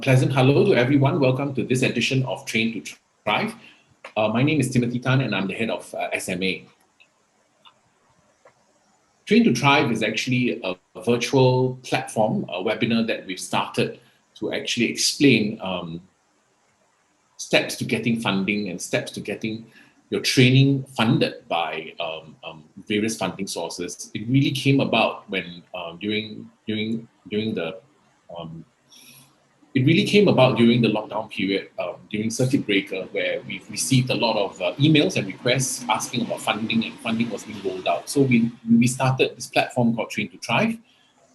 pleasant hello to everyone. Welcome to this edition of Train to Thrive. My name is Timothy Tan and I'm the head of SMA. Train to Thrive is actually a virtual platform, a webinar that we've started to actually explain steps to getting funding and steps to getting your training funded by various funding sources. It really came about when during the lockdown period, during circuit breaker, where we've received a lot of emails and requests asking about funding, and funding was being rolled out. So we started this platform called Train to Thrive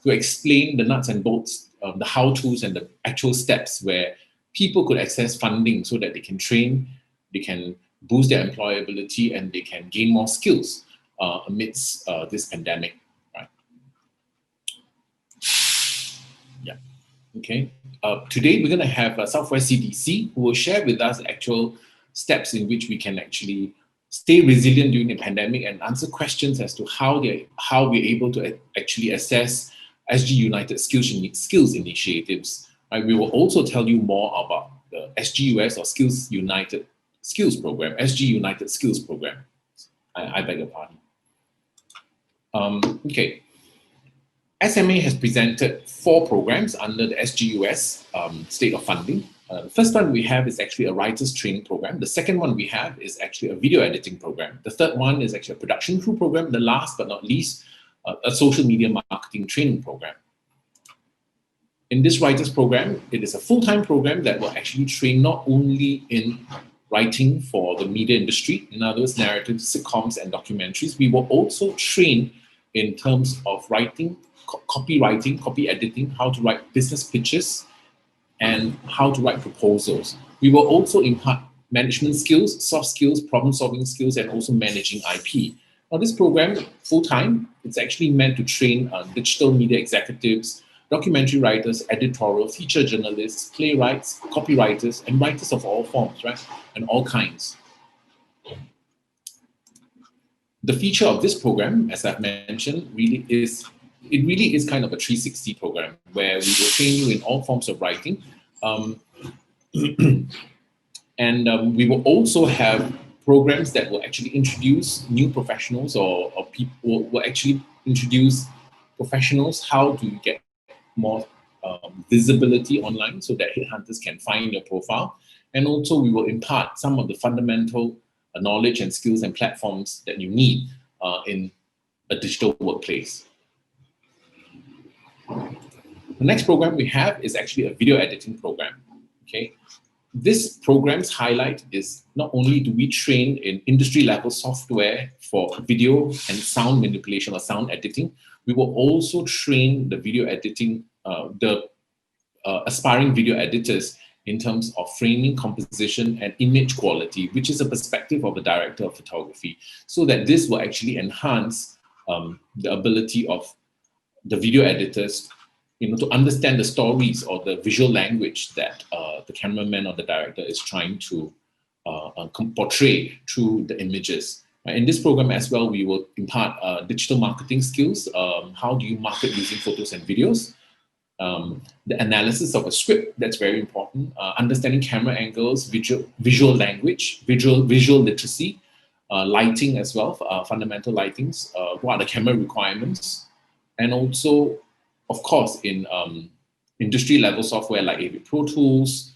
to explain the nuts and bolts, the how-tos and the actual steps where people could access funding so that they can train, they can boost their employability, and they can gain more skills amidst this pandemic, right? Yeah. Okay. Today we're going to have South West CDC who will share with us actual steps in which we can actually stay resilient during the pandemic and answer questions as to how we're able to actually assess SGUnited Skills Initiatives. Right? We will also tell you more about the SGUS or SkillsUnited Skills Program, SGUnited Skills Program. I beg your pardon. Okay. SMA has presented 4 programs under the SGUS state of funding. The first one we have is actually a writer's training program. The second one we have is actually a video editing program. The third one is actually a production crew program. The last but not least, a social media marketing training program. In this writer's program, it is a full-time program that will actually train not only in writing for the media industry, in other words, narratives, sitcoms, and documentaries. We will also train in terms of writing, copywriting, copy editing, how to write business pitches, and how to write proposals. We will also impart management skills, soft skills, problem-solving skills, and also managing IP. Now, this program, full-time, it's actually meant to train digital media executives, documentary writers, editorial, feature journalists, playwrights, copywriters, and writers of all forms, right? And all kinds. The feature of this program, as I've mentioned, really is kind of a 360 program where we will train you in all forms of writing. We will also have programs that will actually introduce new professionals or people will actually introduce professionals how to get more visibility online so that headhunters can find your profile. And also we will impart some of the fundamental knowledge and skills and platforms that you need in a digital workplace. The next program we have is actually a video editing program. Okay, this program's highlight is not only do we train in industry-level software for video and sound manipulation or sound editing, we will also train the video editing, aspiring video editors in terms of framing, composition, and image quality, which is a perspective of the director of photography, so that this will actually enhance the ability of the video editors, to understand the stories or the visual language that the cameraman or the director is trying to portray through the images. In this program as well, we will impart digital marketing skills. How do you market using photos and videos? The analysis of a script, that's very important. Understanding camera angles, visual language, visual literacy, lighting as well, fundamental lightings. What are the camera requirements? And also, of course, in industry-level software like AV Pro Tools,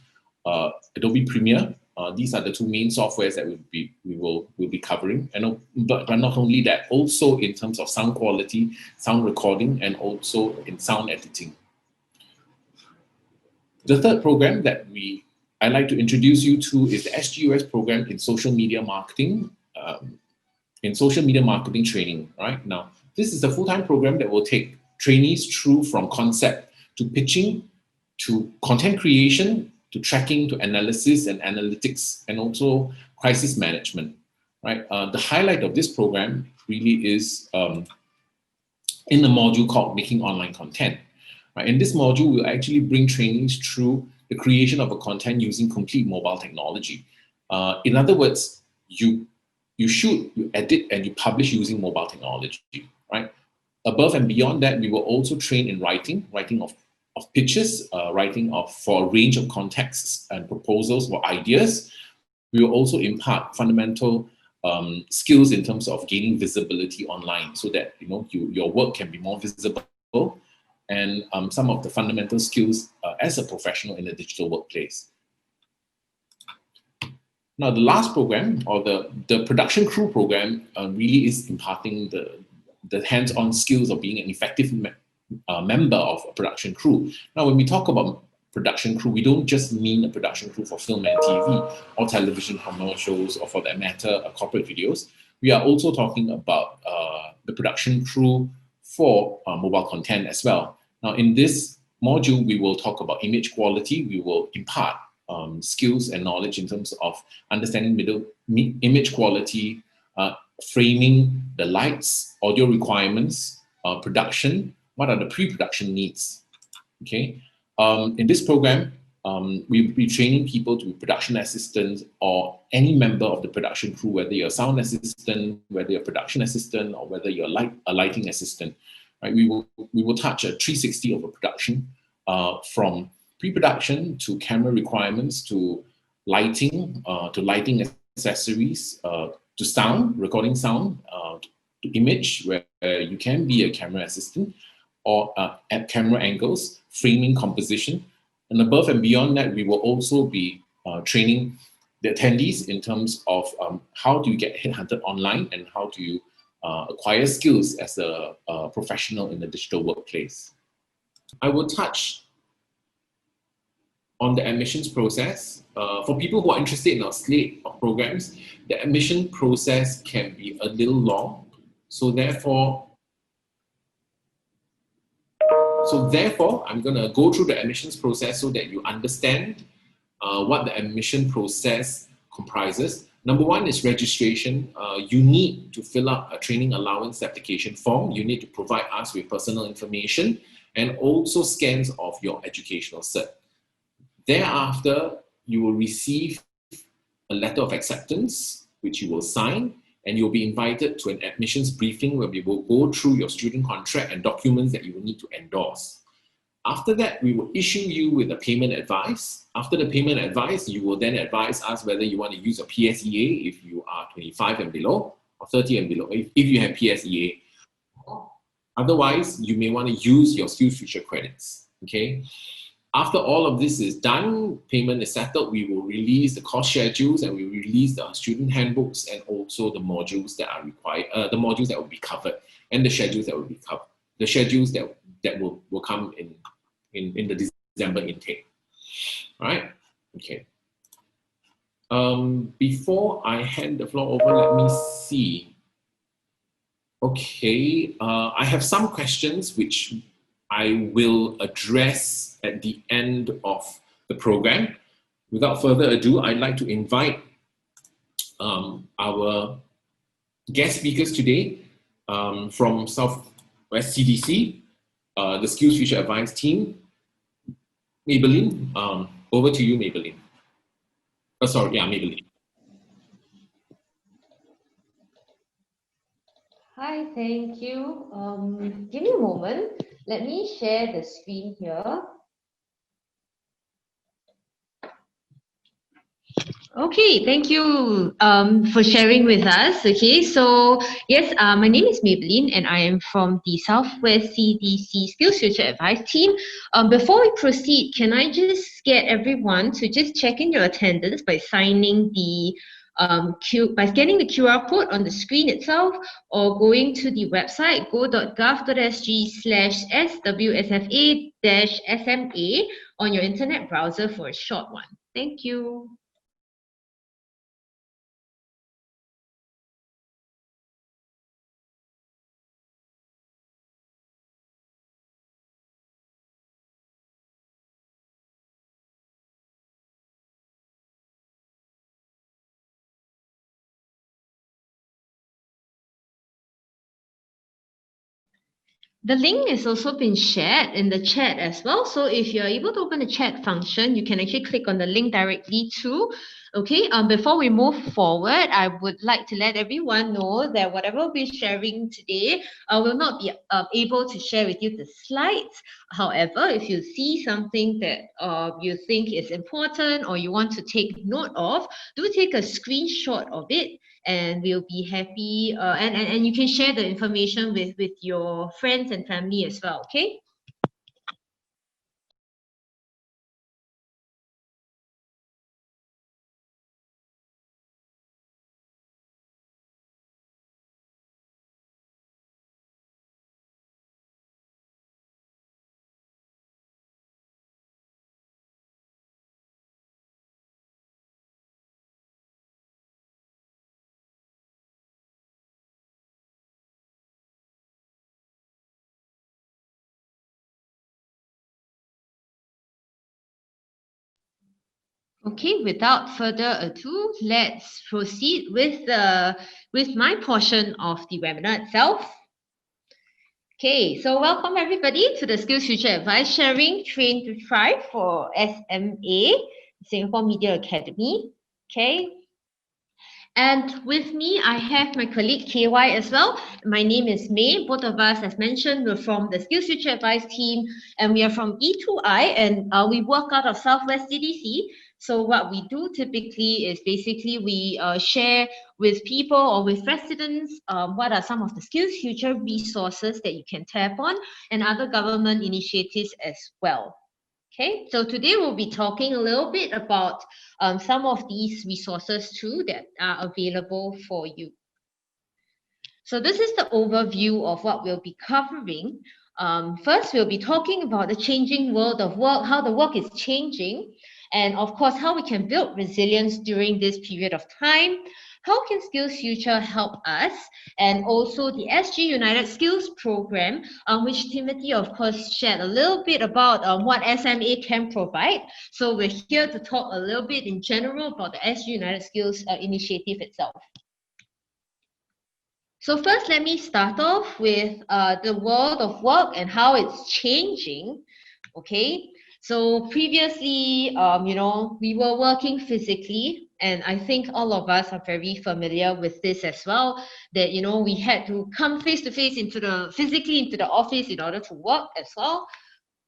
Adobe Premiere. These are the 2 main softwares that we will be covering. But not only that, also in terms of sound quality, sound recording, and also in sound editing. The third program that I'd like to introduce you to is the SGUS program in social media marketing, training. Right now, this is a full-time program that will take trainees through from concept to pitching, to content creation, to tracking, to analysis and analytics, and also crisis management. Right. The highlight of this program really is in the module called Making Online Content. Right. In this module, we'll actually bring trainees through the creation of a content using complete mobile technology. In other words, you shoot, you edit, and you publish using mobile technology. Right. Above and beyond that, we will also train in writing of pitches, writing for a range of contexts and proposals or ideas. We will also impart fundamental skills in terms of gaining visibility online, so that your work can be more visible, and some of the fundamental skills as a professional in the digital workplace. Now, the last program, or the production crew program, really is imparting the hands-on skills of being an effective member of a production crew. Now, when we talk about production crew, we don't just mean a production crew for film and TV or television commercials, or for that matter, corporate videos. We are also talking about the production crew for mobile content as well. Now, in this module, we will talk about image quality. We will impart skills and knowledge in terms of understanding image quality, framing, the lights, audio requirements, production, what are the pre-production needs, okay? In this program, we will be training people to be production assistants or any member of the production crew, whether you're a sound assistant, whether you're a production assistant, or whether you're a lighting assistant. Right? We will touch a 360 of a production, from pre-production to camera requirements to lighting accessories, to sound, recording sound, to image, where you can be a camera assistant, or at camera angles, framing, composition. And above and beyond that, we will also be training the attendees in terms of how do you get headhunted online, and how do you acquire skills as a professional in the digital workplace. I will touch on the admissions process. For people who are interested in our slate of programs, the admission process can be a little long. So therefore, I'm going to go through the admissions process so that you understand what the admission process comprises. Number one is registration. You need to fill up a training allowance application form. You need to provide us with personal information and also scans of your educational cert. Thereafter, you will receive a letter of acceptance, which you will sign, and you'll be invited to an admissions briefing where we will go through your student contract and documents that you will need to endorse. After that, we will issue you with a payment advice. After the payment advice, you will then advise us whether you want to use a PSEA if you are 25 and below, or 30 and below if you have PSEA. Otherwise, you may want to use your SkillsFuture credits, okay? After all of this is done, payment is settled, we will release the course schedules, and we will release the student handbooks, and also the modules that are required, the modules that will be covered, and the schedules that will be covered, the schedules that will come in the December intake. All right, okay. Before I hand the floor over, let me see. Okay, I have some questions which I will address at the end of the program. Without further ado, I'd like to invite our guest speakers today from South West CDC, the SkillsFuture Advice team. Maybelline, over to you, Maybelline. Sorry, yeah, Maybelline. Hi, thank you. Give me a moment. Let me share the screen here. Okay, thank you for sharing with us. Okay, so yes, my name is Maybelline and I am from the Southwest CDC SkillsFuture Advice team. Before we proceed, can I just get everyone to just check in your attendance by signing the by scanning the QR code on the screen itself, or going to the website go.gov.sg/SWSFA-SMA on your internet browser for a short one. Thank you. The link has also been shared in the chat as well. So if you're able to open the chat function, you can actually click on the link directly to Okay, before we move forward, I would like to let everyone know that whatever we're sharing today, I will not be able to share with you the slides. However, if you see something that you think is important or you want to take note of, do take a screenshot of it, and we'll be happy. And you can share the information with your friends and family as well. Okay. Okay, without further ado, let's proceed with my portion of the webinar itself. Okay, so welcome everybody to the SkillsFuture Advice Sharing Train to Thrive for SMA, Singapore Media Academy. Okay, and with me, I have my colleague KY as well. My name is May. Both of us, as mentioned, we're from the SkillsFuture Advice team, and we are from E2I, and we work out of South West CDC. So what we do typically is basically we share with people or with residents what are some of the SkillsFuture resources that you can tap on, and other government initiatives as well. Okay, so today we'll be talking a little bit about some of these resources too that are available for you. So this is the overview of what we'll be covering. First, we'll be talking about the changing world of work, how the work is changing, and of course, how we can build resilience during this period of time. How can SkillsFuture help us? And also the SGUnited Skills Program, which Timothy, of course, shared a little bit about what SMA can provide. So we're here to talk a little bit in general about the SGUnited Skills Initiative itself. So first, let me start off with the world of work and how it's changing. Okay, so previously, we were working physically, and I think all of us are very familiar with this as well, that, we had to come face to face physically into the office in order to work as well.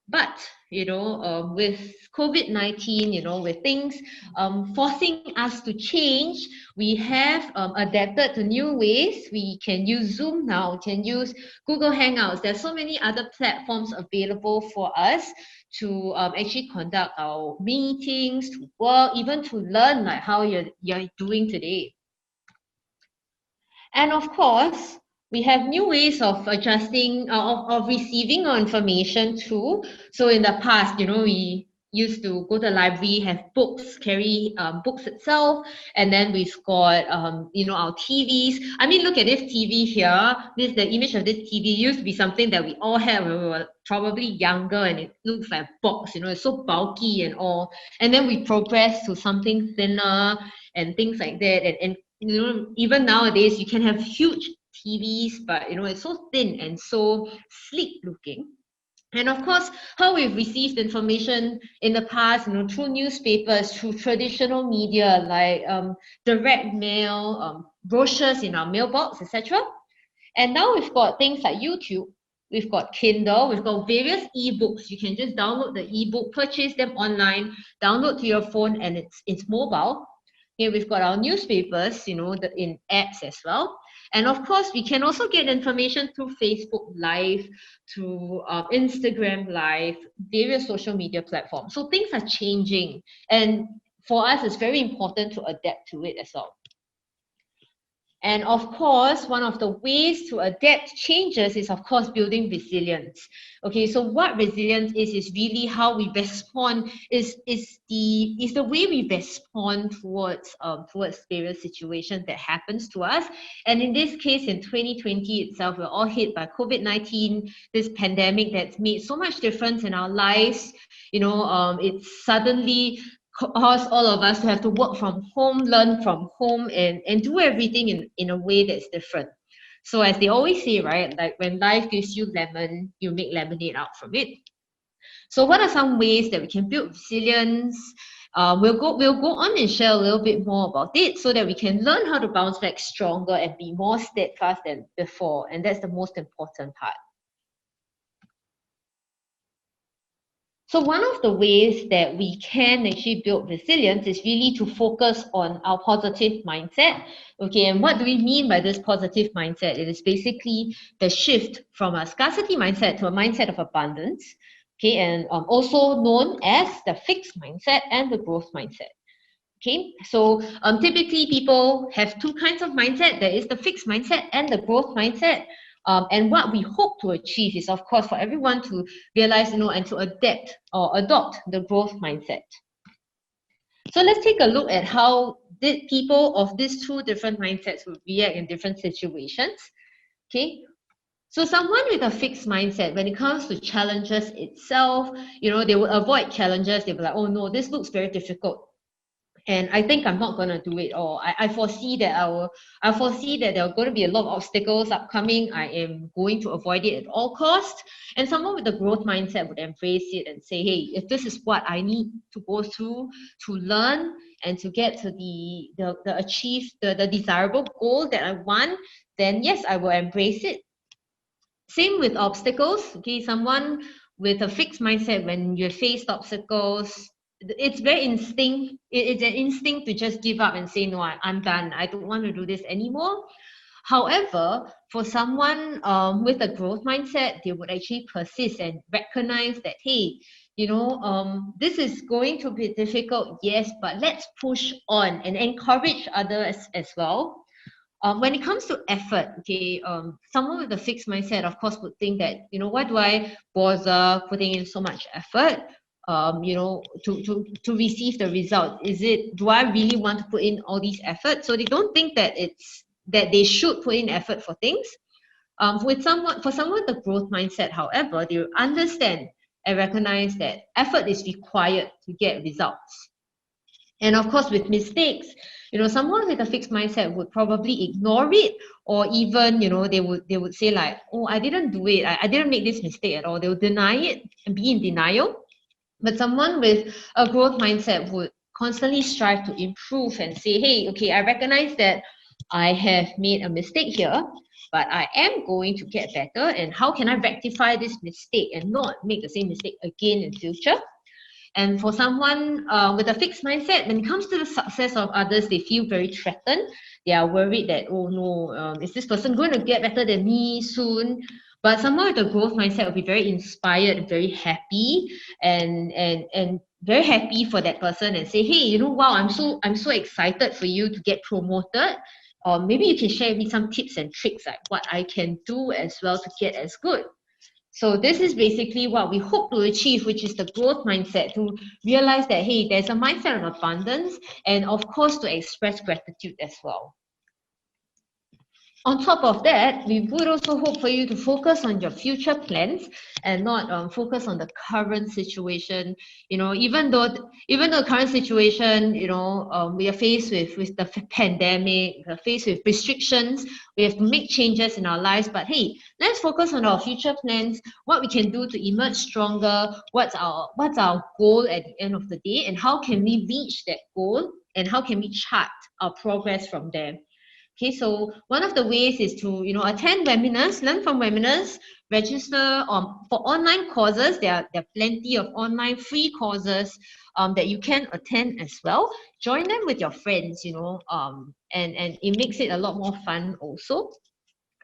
But, with COVID-19, with things forcing us to change, we have adapted to new ways. We can use Zoom now, can use Google Hangouts. There's so many other platforms available for us to actually conduct our meetings, to work, even to learn like how you're doing today. And of course, we have new ways of adjusting, of receiving our information too. So in the past, we used to go to the library, have books, carry books itself, and then we've got, our TVs. I mean, look at this TV here. The image of this TV used to be something that we all had when we were probably younger, and it looks like a box, it's so bulky and all. And then we progressed to something thinner and things like that. And even nowadays, you can have huge TVs, but it's so thin and so sleek looking. And of course, how we've received information in the past, through newspapers, through traditional media like direct mail, brochures in our mailbox, etc. And now we've got things like YouTube, we've got Kindle, we've got various ebooks. You can just download the ebook, purchase them online, download to your phone, and it's mobile. Okay, we've got our newspapers, in apps as well. And of course, we can also get information through Facebook Live, through Instagram Live, various social media platforms. So things are changing. And for us, it's very important to adapt to it as well. And of course, one of the ways to adapt changes is, of course, building resilience. Okay, so what resilience is really how we respond, is the way we respond towards various situations that happens to us. And in this case, in 2020 itself, we're all hit by COVID-19, this pandemic that's made so much difference in our lives. It's suddenly cause all of us to have to work from home, learn from home, and do everything in a way that's different. So as they always say, right, like when life gives you lemon, you make lemonade out from it. So what are some ways that we can build resilience? We'll go on and share a little bit more about it so that we can learn how to bounce back stronger and be more steadfast than before. And that's the most important part. So one of the ways that we can actually build resilience is really to focus on our positive mindset. Okay, and what do we mean by this positive mindset? It is basically the shift from a scarcity mindset to a mindset of abundance. Okay, and also known as the fixed mindset and the growth mindset. Okay, so typically people have two kinds of mindset. There is the fixed mindset and the growth mindset. And what we hope to achieve is, of course, for everyone to realize, and to adapt or adopt the growth mindset. So let's take a look at how did people of these two different mindsets would react in different situations. Okay. So someone with a fixed mindset, when it comes to challenges itself, they will avoid challenges. They'll be like, oh no, this looks very difficult, and I think I'm not going to do it, or I foresee that there are going to be a lot of obstacles upcoming. I am going to avoid it at all costs. And someone with a growth mindset would embrace it and say, hey, if this is what I need to go through to learn and to get to achieve the desirable goal that I want, then yes, I will embrace it. Same with obstacles. Okay, someone with a fixed mindset, when you're faced obstacles, it's very instinct. It's an instinct to just give up and say, no, I'm done. I don't want to do this anymore. However, for someone with a growth mindset, they would actually persist and recognize that, hey, this is going to be difficult, yes, but let's push on and encourage others as well. When it comes to effort, okay, someone with a fixed mindset, of course, would think that, why do I bother putting in so much effort, to receive the result? Do I really want to put in all these efforts? So they don't think that they should put in effort for things. For someone with a growth mindset, however, they will understand and recognize that effort is required to get results. And of course, with mistakes, someone with a fixed mindset would probably ignore it, or even, they would say like, oh, I didn't do it. I didn't make this mistake at all. They would deny it and be in denial. But someone with a growth mindset would constantly strive to improve and say, hey, okay, I recognize that I have made a mistake here, but I am going to get better. And how can I rectify this mistake and not make the same mistake again in future? And for someone with a fixed mindset, when it comes to the success of others, they feel very threatened. They are worried that, oh no, is this person going to get better than me soon? But someone with a growth mindset will be very inspired, very happy, and very happy for that person, and say, hey, wow, I'm so excited for you to get promoted. Maybe you can share with me some tips and tricks, like what I can do as well to get as good. So this is basically what we hope to achieve, which is the growth mindset, to realize that, hey, there's a mindset of abundance, and of course to express gratitude as well. On top of that, we would also hope for you to focus on your future plans and not focus on the current situation. Even though the current situation, we are faced with the pandemic, we are faced with restrictions, we have to make changes in our lives. But hey, let's focus on our future plans, what we can do to emerge stronger, what's our goal at the end of the day, and how can we reach that goal, and how can we chart our progress from there. Okay, so one of the ways is to, attend webinars, learn from webinars, register for online courses. There are plenty of online free courses that you can attend as well. Join them with your friends, and it makes it a lot more fun also.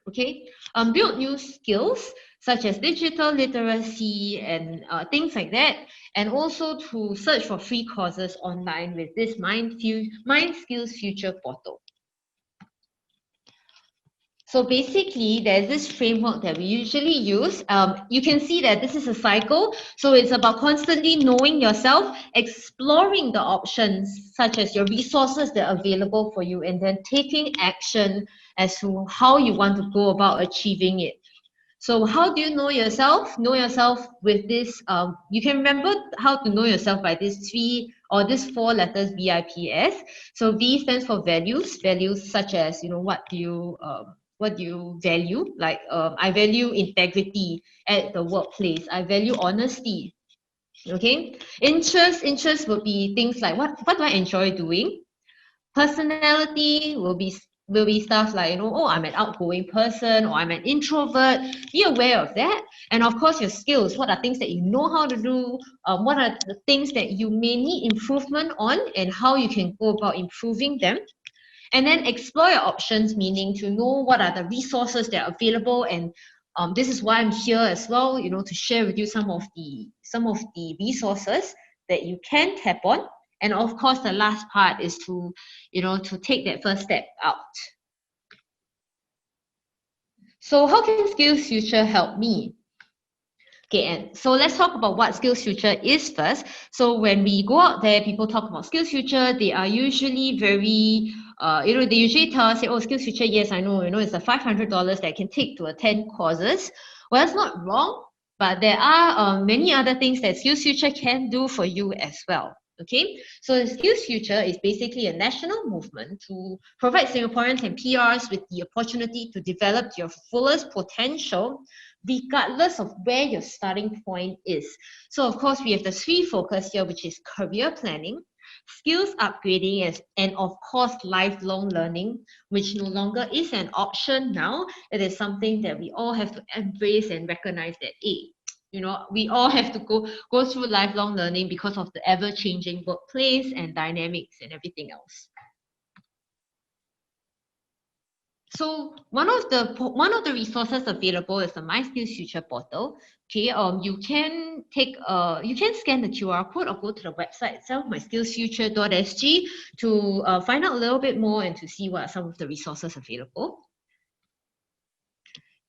Okay, build new skills such as digital literacy and things like that, and also to search for free courses online with this SkillsFuture portal. So basically, there's this framework that we usually use. You can see that this is a cycle. So it's about constantly knowing yourself, exploring the options such as your resources that are available for you, and then taking action as to how you want to go about achieving it. So how do you know yourself? Know yourself with this. You can remember how to know yourself by these these 4 letters, VIPS. So V stands for values. Values such as, what do you value? Like, I value integrity at the workplace. I value honesty. Okay, interest will be things like what do I enjoy doing. Personality will be stuff like, you know, oh, I'm an outgoing person, or I'm an introvert. Be aware of that. And of course, your skills. What are things that you know how to do? What are the things that you may need improvement on, and how you can go about improving them? And then explore your options, meaning to know what are the resources that are available. And this is why I'm here as well, you know, to share with you some of the resources that you can tap on. And of course, the last part is to, you know, to take that first step out. So how can SkillsFuture help me? Okay, and so let's talk about what SkillsFuture is first. So when we go out there, people talk about SkillsFuture, they are usually very, you know, they usually tell us, say, oh, SkillsFuture, yes, I know, you know, it's the $500 that I can take to attend courses. Well, that's not wrong, but there are many other things that SkillsFuture can do for you as well. Okay, so SkillsFuture is basically a national movement to provide Singaporeans and PRs with the opportunity to develop your fullest potential, regardless of where your starting point is. So of course, we have the three focus here, which is career planning, skills upgrading, and of course, lifelong learning, which no longer is an option now. It is something that we all have to embrace and recognize that, you know, we all have to go through lifelong learning because of the ever-changing workplace and dynamics and everything else. So one of the resources available is the My SkillsFuture portal. Okay, you can scan the QR code or go to the website itself, myskillsfuture.sg, to find out a little bit more and to see what are some of the resources available.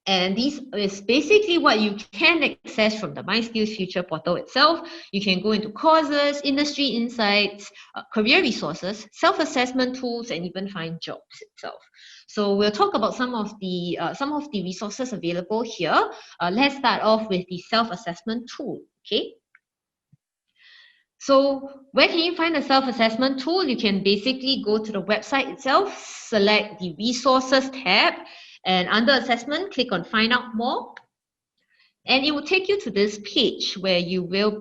And this is basically what you can access from the My SkillsFuture portal itself. You can go into courses, industry insights, career resources, self-assessment tools, and even find jobs itself. So we'll talk about some of the resources available here. Let's start off with the self-assessment tool. Okay. So where can you find the self-assessment tool? You can basically go to the website itself, select the resources tab, and under assessment, click on find out more. And it will take you to this page where you will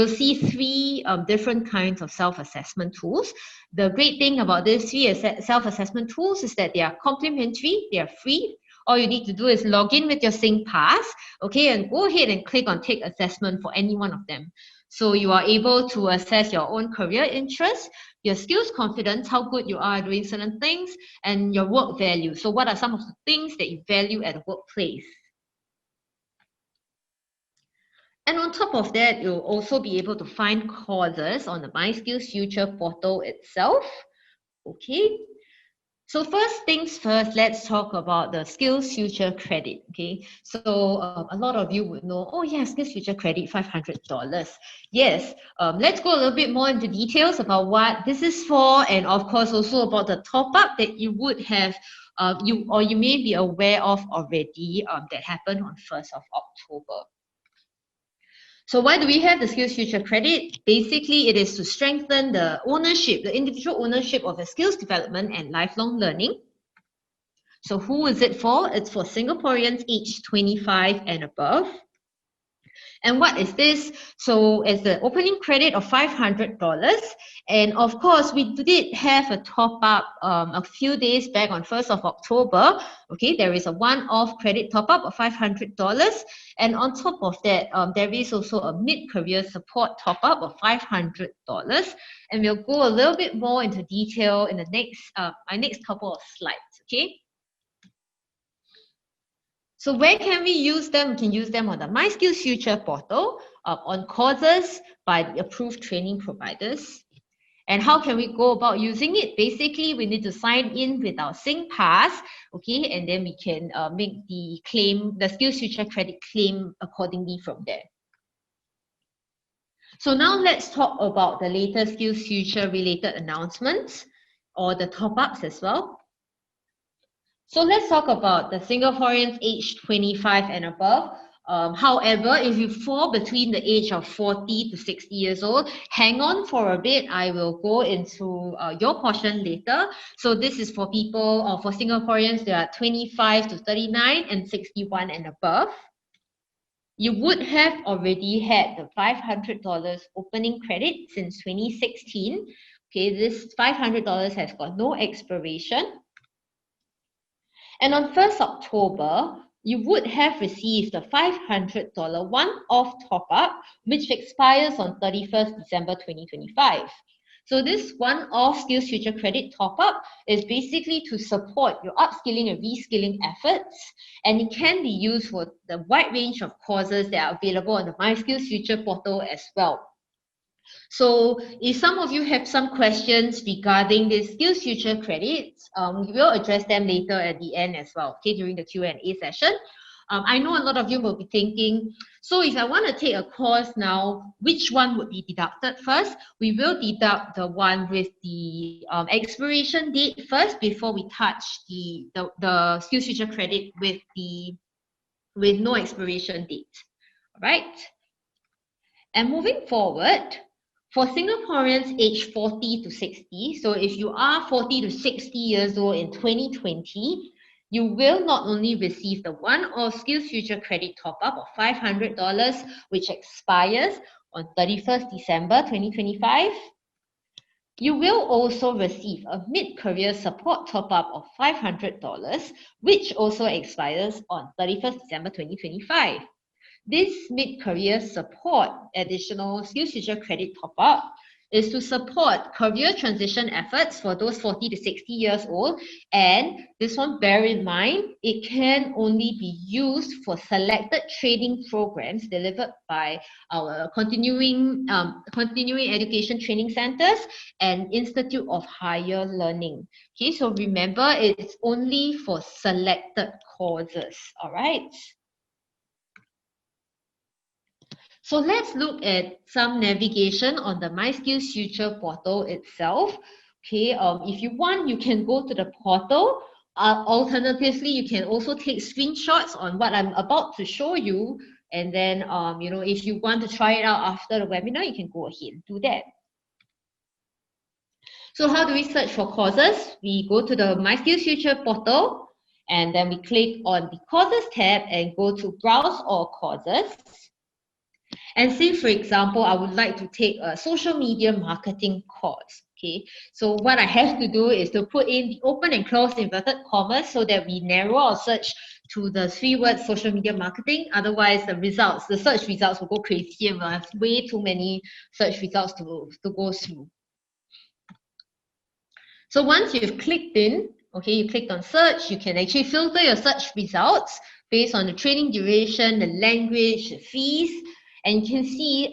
see three different kinds of self-assessment tools. The great thing about these three self-assessment tools is that they are complimentary, they are free. All you need to do is log in with your SingPass, okay, and go ahead and click on take assessment for any one of them. So you are able to assess your own career interests, your skills confidence, how good you are doing certain things, and your work value. So what are some of the things that you value at the workplace? And on top of that, you'll also be able to find courses on the My SkillsFuture portal itself. Okay. So first things first, let's talk about the SkillsFuture Credit. Okay, so a lot of you would know, oh yeah, SkillsFuture Credit, $500. Yes, let's go a little bit more into details about what this is for, and of course also about the top up that you would have, you may be aware of already, that happened on 1st of October. So why do we have the SkillsFuture Credit? Basically, it is to strengthen the ownership, the individual ownership of the skills development and lifelong learning. So who is it for? It's for Singaporeans aged 25 and above. And what is this? So it's the opening credit of $500. And of course, we did have a top up a few days back on 1st of October. Okay, there is a one-off credit top up of $500. And on top of that, there is also a mid-career support top up of $500. And we'll go a little bit more into detail in the my next couple of slides. Okay. So where can we use them? We can use them on the My SkillsFuture portal, on courses by the approved training providers. And how can we go about using it? Basically, we need to sign in with our SingPass, okay, and then we can make the claim, the SkillsFuture Credit claim accordingly from there. So now let's talk about the latest SkillsFuture related announcements, or the top-ups as well. So let's talk about the Singaporeans aged 25 and above. However, if you fall between the age of 40 to 60 years old, hang on for a bit. I will go into your portion later. So this is for people, for Singaporeans that are 25 to 39 and 61 and above. you would have already had the $500 opening credit since 2016. Okay, this $500 has got no expiration. And on 1st October, you would have received a $500 one-off top-up, which expires on 31st December 2025. So this one-off SkillsFuture Credit top-up is basically to support your upskilling and reskilling efforts, and it can be used for the wide range of courses that are available on the My SkillsFuture portal as well. So if some of you have some questions regarding this SkillsFuture credits, we will address them later at the end as well, okay, during the Q&A session. I know a lot of you will be thinking, so if I want to take a course now, which one would be deducted first? We will deduct the one with the expiration date first before we touch the SkillsFuture credit with no expiration date. All right. And moving forward, for Singaporeans aged 40 to 60, so if you are 40 to 60 years old in 2020, you will not only receive the one-off SkillsFuture credit top-up of $500, which expires on 31st December 2025, you will also receive a mid-career support top-up of $500, which also expires on 31st December 2025. This mid-career support additional SkillsFuture credit top-up is to support career transition efforts for those 40 to 60 years old. And this one, bear in mind, it can only be used for selected training programs delivered by our continuing education training centers and Institute of Higher Learning. Okay, so remember, it's only for selected courses, all right? So let's look at some navigation on the My SkillsFuture portal itself. Okay, if you want, you can go to the portal. Alternatively, you can also take screenshots on what I'm about to show you. And then, if you want to try it out after the webinar, you can go ahead and do that. So how do we search for courses? We go to the My SkillsFuture portal, and then we click on the Courses tab and go to Browse All Courses. And say, for example, I would like to take a social media marketing course. Okay, so what I have to do is to put in the open and close inverted commas so that we narrow our search to the 3 words social media marketing. Otherwise, the search results will go crazy and we'll have way too many search results to go through. So once you've clicked in, okay, you clicked on search, you can actually filter your search results based on the training duration, the language, the fees. And you can see,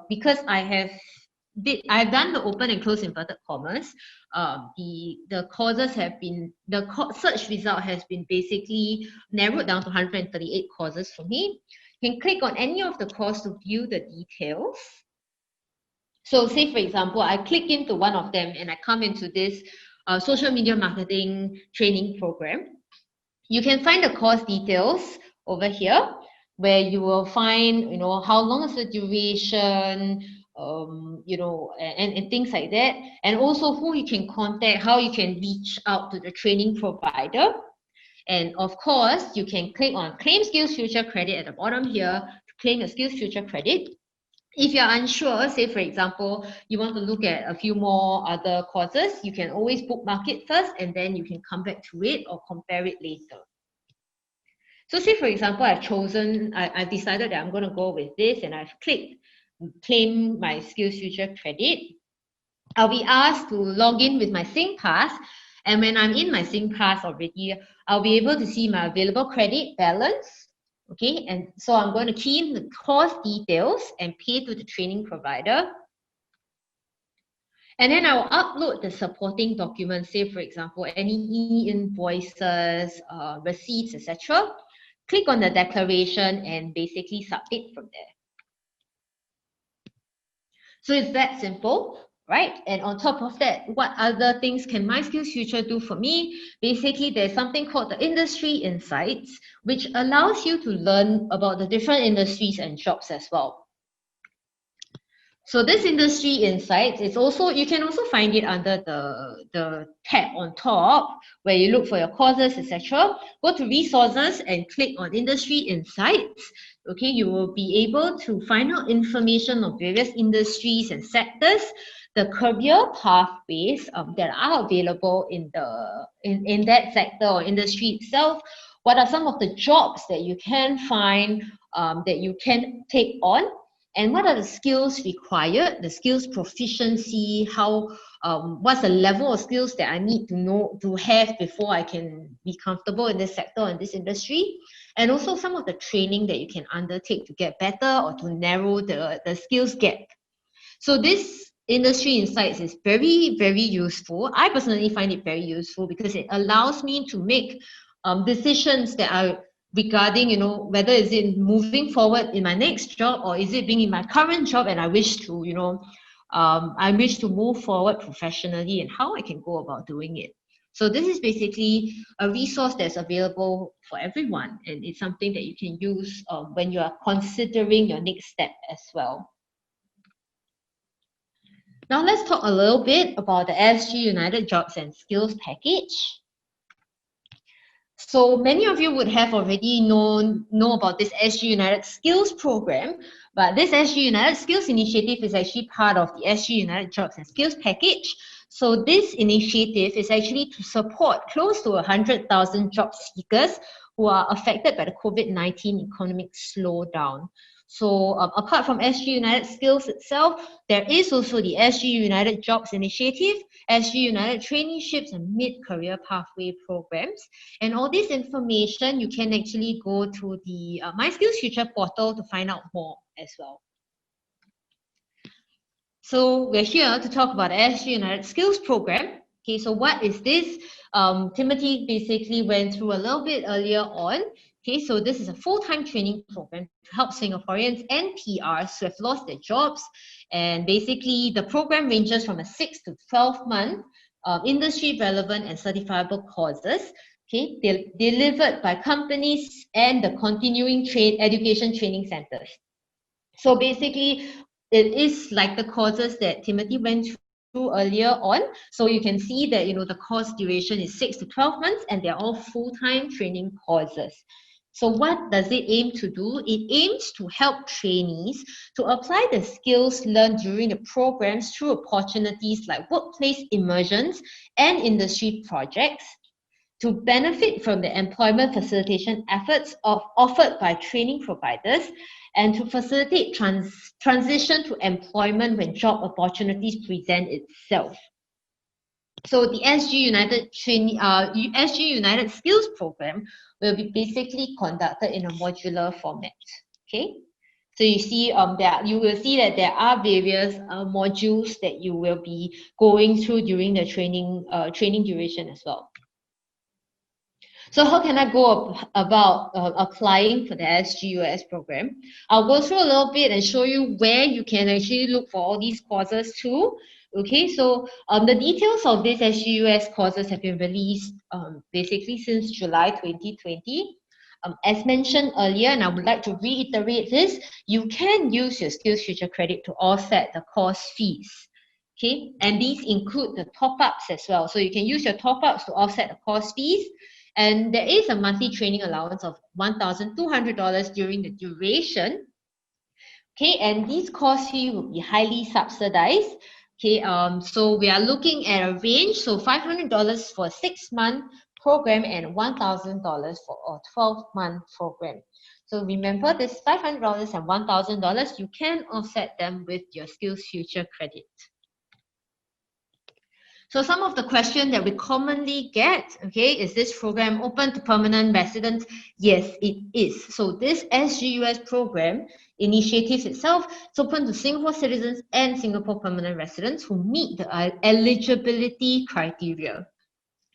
because I've done the open and close inverted commas, the courses have been, search result has been basically narrowed down to 138 courses for me. You can click on any of the courses to view the details. So say, for example, I click into one of them and I come into this social media marketing training program. You can find the course details over here, where you will find, how long is the duration, and things like that. And also who you can contact, how you can reach out to the training provider. And of course, you can click on Claim SkillsFuture Credit at the bottom here to claim a SkillsFuture Credit. If you're unsure, say, for example, you want to look at a few more other courses, you can always bookmark it first and then you can come back to it or compare it later. So say, for example, I've decided that I'm going to go with this and I've clicked claim my SkillsFuture credit. I'll be asked to log in with my SingPass. And when I'm in my SingPass already, I'll be able to see my available credit balance. Okay, and so I'm going to key in the course details and pay to the training provider. And then I'll upload the supporting documents, say, for example, any e-invoices, receipts, etc. Click on the declaration and basically submit from there. So it's that simple, right? And on top of that, what other things can My SkillsFuture do for me? Basically, there's something called the Industry Insights, which allows you to learn about the different industries and jobs as well. So this industry insights is also, you can also find it under the tab on top where you look for your courses, etc. Go to resources and click on industry insights. Okay, you will be able to find out information on various industries and sectors, the career pathways that are available in that sector or industry itself. What are some of the jobs that you can find, that you can take on? And what are the skills required, the skills proficiency, what's the level of skills that I need to have before I can be comfortable in this sector and this industry, and also some of the training that you can undertake to get better or to narrow the skills gap. So this industry insights is very, very useful. I personally find it very useful because it allows me to make decisions that are regarding, whether is it moving forward in my next job or is it being in my current job and I wish to, I wish to move forward professionally and how I can go about doing it. So this is basically a resource that's available for everyone, and it's something that you can use when you are considering your next step as well. Now let's talk a little bit about the SGUnited Jobs and Skills package. So many of you would have already know about this SGUnited Skills program, but this SGUnited Skills Initiative is actually part of the SGUnited Jobs and Skills package. So this initiative is actually to support close to 100,000 job seekers who are affected by the COVID-19 economic slowdown. So apart from SGUnited Skills itself, there is also the SGUnited Jobs Initiative, SGUnited Traineeships and Mid-Career Pathway Programs. And all this information, you can actually go to the My SkillsFuture portal to find out more as well. So we're here to talk about the SGUnited Skills Program. Okay, so what is this? Timothy basically went through a little bit earlier on. Okay, so this is a full-time training program to help Singaporeans and PRs who have lost their jobs. And basically, the program ranges from a 6 to 12-month industry-relevant and certifiable courses, okay, delivered by companies and the continuing education training centers. So basically, it is like the courses that Timothy went through earlier on. So you can see that, the course duration is 6 to 12 months and they're all full-time training courses. So what does it aim to do? It aims to help trainees to apply the skills learned during the programs through opportunities like workplace immersions and industry projects, to benefit from the employment facilitation efforts offered by training providers, and to facilitate transition to employment when job opportunities present itself. So the SGUnited SGUnited Skills Program will be basically conducted in a modular format. Okay, so you see, you will see that there are various modules that you will be going through during the training duration as well. So how can I go about applying for the SGUS program? I'll go through a little bit and show you where you can actually look for all these courses too. Okay, so the details of these SGUS courses have been released basically since July 2020. As mentioned earlier, and I would like to reiterate this, you can use your SkillsFuture credit to offset the course fees. Okay, and these include the top-ups as well. So you can use your top-ups to offset the course fees. And there is a monthly training allowance of $1,200 during the duration. Okay, and these course fee will be highly subsidized. Okay, so we are looking at a range, so $500 for a 6-month program and $1,000 for a 12-month program. So remember, this $500 and $1,000, you can offset them with your SkillsFuture credit. So some of the questions that we commonly get, okay, is this program open to permanent residents? Yes, it is. So this SGUS program initiative itself is open to Singapore citizens and Singapore permanent residents who meet the eligibility criteria.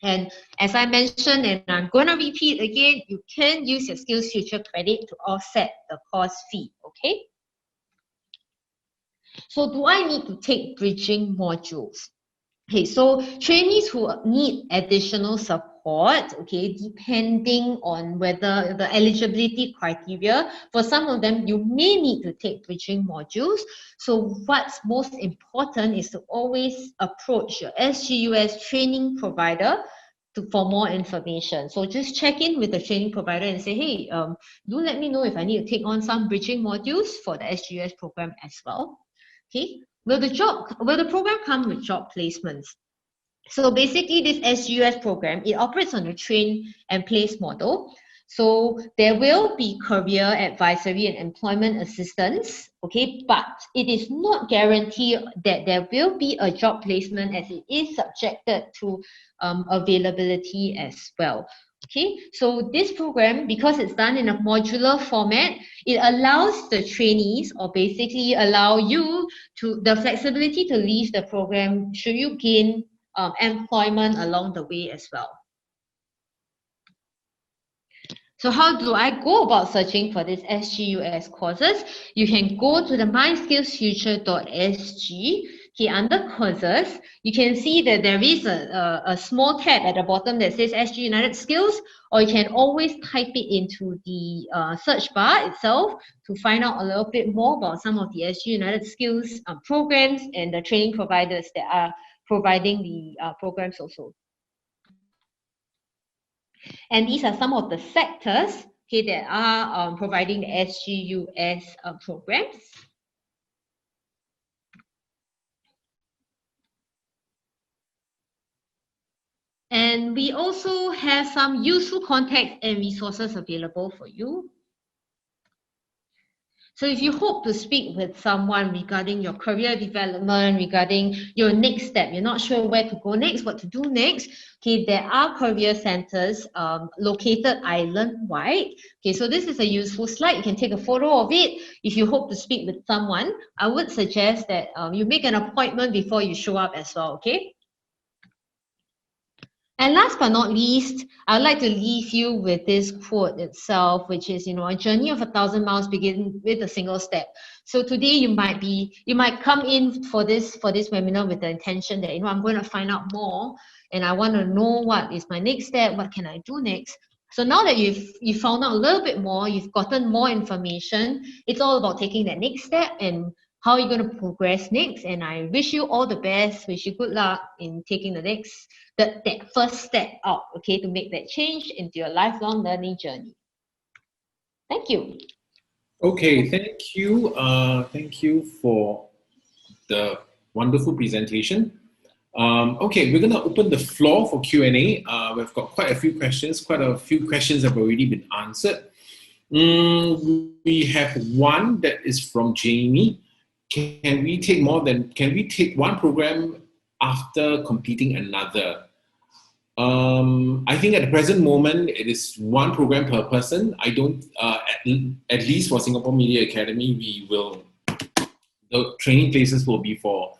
And as I mentioned, and I'm going to repeat again, you can use your SkillsFuture credit to offset the course fee, okay? So do I need to take bridging modules? Okay, so trainees who need additional support support, okay, depending on whether the eligibility criteria. For some of them, you may need to take bridging modules. So what's most important is to always approach your SGUS training provider for more information. So just check in with the training provider and say, hey, do let me know if I need to take on some bridging modules for the SGUS program as well. Okay, will the program come with job placements? So basically this SGUS program, it operates on a train and place model. So there will be career advisory and employment assistance, okay, but it is not guaranteed that there will be a job placement, as it is subjected to availability as well. Okay, so this program, because it's done in a modular format, it allows the trainees, or basically allow you to the flexibility to leave the program should you gain employment along the way as well. So how do I go about searching for these SGUS courses? You can go to the myskillsfuture.sg. Okay, under courses, you can see that there is a small tab at the bottom that says SGUnited Skills, or you can always type it into the search bar itself to find out a little bit more about some of the SGUnited Skills programs and the training providers that are providing the programs also. And these are some of the sectors, okay, that are providing the SGUS programs. And we also have some useful contacts and resources available for you. So if you hope to speak with someone regarding your career development, regarding your next step, you're not sure where to go next, what to do next, okay, there are career centers located island-wide. Okay, so this is a useful slide. You can take a photo of it. If you hope to speak with someone, I would suggest that you make an appointment before you show up as well, okay? And last but not least, I'd like to leave you with this quote itself, which is, a journey of 1,000 miles begins with a single step. So today you might come in for this webinar with the intention that, I'm going to find out more and I want to know what is my next step, what can I do next. So now that you've found out a little bit more, you've gotten more information, it's all about taking that next step and how are you going to progress next. And I wish you all the best, wish you good luck in taking that first step out, okay, to make that change into your lifelong learning journey. Thank you. Okay, thank you. Thank you for the wonderful presentation. Okay, we're going to open the floor for Q&A. We've got quite a few questions. Quite a few questions have already been answered. We have one that is from Jamie. Can we take one program after completing another? I think at the present moment, it is one program per person. I don't, at least for Singapore Media Academy, the training places will be for